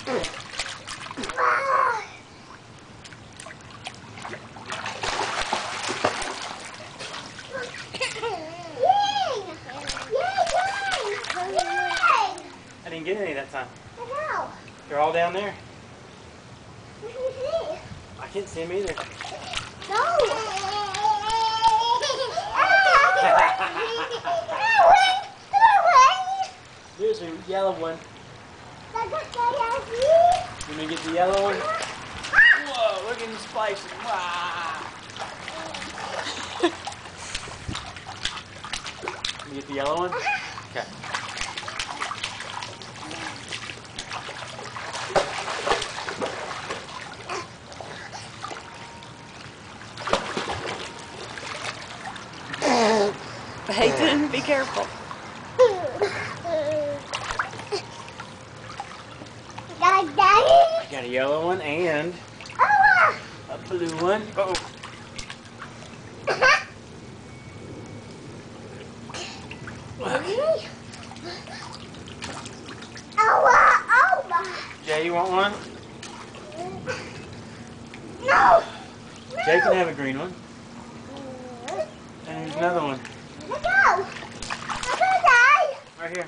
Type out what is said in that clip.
I didn't get any that time. I know. They're all down there. What can you see? I can't see them either. No. There's a yellow one. You want me to get the yellow one? Whoa, look at him splicing. Wow. You get the yellow one? Okay. Peyton, be careful. Got a daddy? I got a yellow one and a blue one. Uh-oh. Jay, you want one? No. Jay can have a green one. And here's another one. Let go. Let go, Dad. Right here.